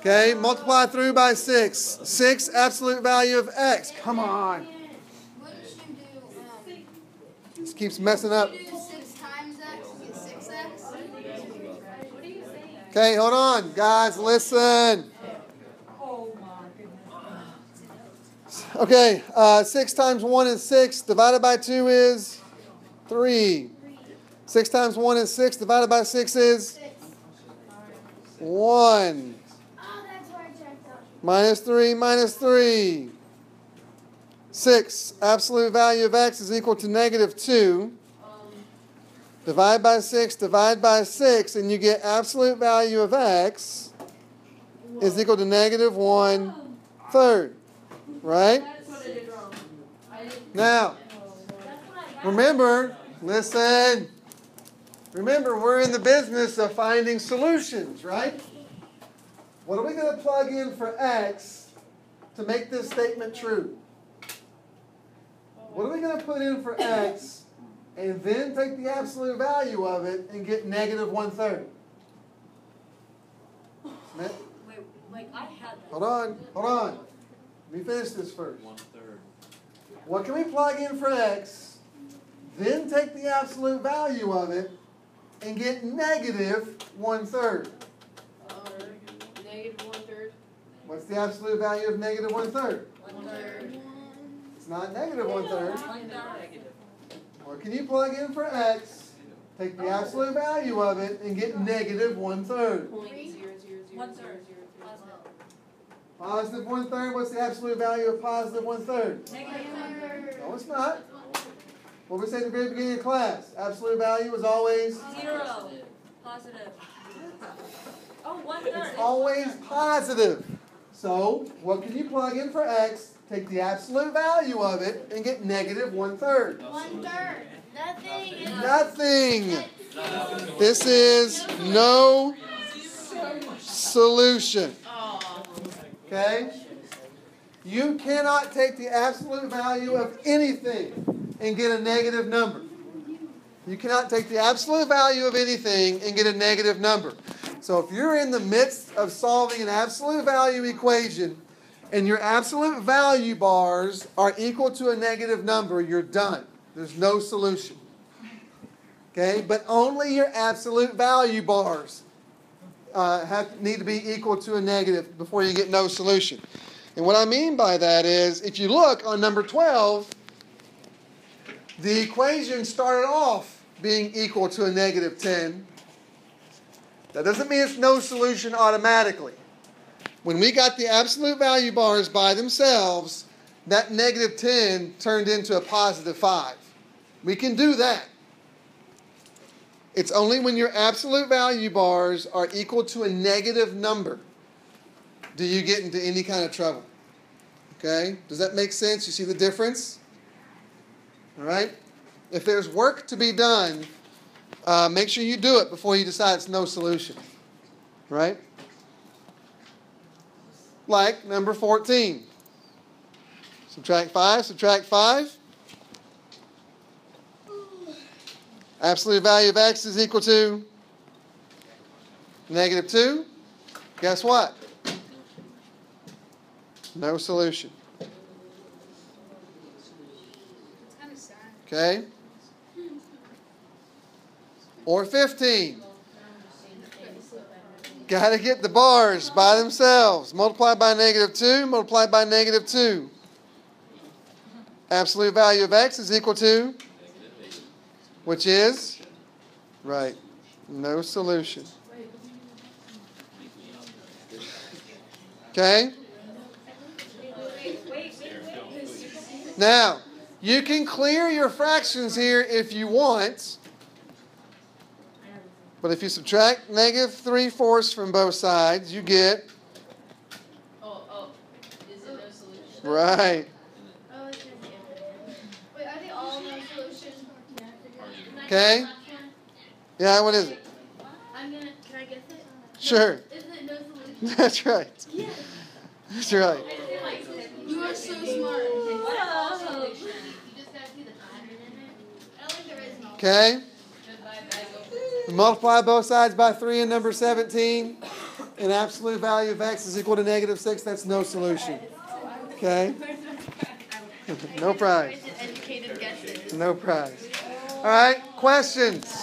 Okay, multiply through by 6. 6, absolute value of x. Come on. This keeps messing up. 6 times x, you get 6x. Okay, hold on. Guys, listen. Okay, 6 times 1 is 6. Divided by 2 is 3. 6 times 1 is 6. Divided by 6 is 1. Minus 3, minus 3. 6, absolute value of x is equal to negative 2. Divide by 6, divide by 6, and you get absolute value of x is equal to negative 1/3. Right? Now, remember, listen. Remember, we're in the business of finding solutions, right? What are we going to plug in for x to make this statement true? What are we going to put in for x and then take the absolute value of it and get negative 1/3? Wait, like I had that. Hold on. Let me finish this first. 1/3. What can we plug in for x, then take the absolute value of it and get negative 1/3? Negative 1/3. What's the absolute value of negative 1/3? 1/3. It's not negative 1/3. 1/3. What can you plug in for x, take the absolute value of it, and get negative 1/3? 1/3. Positive 1/3, what's the absolute value of positive 1/3? Negative. No, it's not. What did we say at the very beginning of class? Absolute value is always? 0. Positive. Oh, 1/3. It's always positive. So, what can you plug in for x, take the absolute value of it, and get negative 1/3? 1/3. Nothing. This is no solution. Okay? You cannot take the absolute value of anything and get a negative number. You cannot take the absolute value of anything and get a negative number. So if you're in the midst of solving an absolute value equation and your absolute value bars are equal to a negative number, you're done. There's no solution. Okay? But only your absolute value bars need to be equal to a negative before you get no solution. And what I mean by that is, if you look on number 12, the equation started off being equal to a negative 10. That doesn't mean it's no solution automatically. When we got the absolute value bars by themselves, that negative 10 turned into a positive 5. We can do that. It's only when your absolute value bars are equal to a negative number do you get into any kind of trouble. Okay? Does that make sense? You see the difference? All right? If there's work to be done, make sure you do it before you decide it's no solution. Right? Like number 14. Subtract 5, subtract 5. Absolute value of x is equal to negative 2. Guess what? No solution. Okay? Or 15. Got to get the bars by themselves. Multiply by negative 2, multiply by negative 2. Absolute value of x is equal to, which is, right, no solution. Okay? Now, you can clear your fractions here if you want. But if you subtract negative 3/4 from both sides, you get. Is it no solution? Right. Wait, are they all no solution? Okay? Yeah, what is it? Can I guess it? Sure. Isn't it no solution? That's right. Yeah. That's right. You are so smart. What are all solutions? You just gotta see the pattern in it. I don't think there is no. Okay? Multiply both sides by 3 in number 17. an absolute value of x is equal to negative 6, that's no solution. Okay? No prize. Educated guesses. No prize. All right, questions?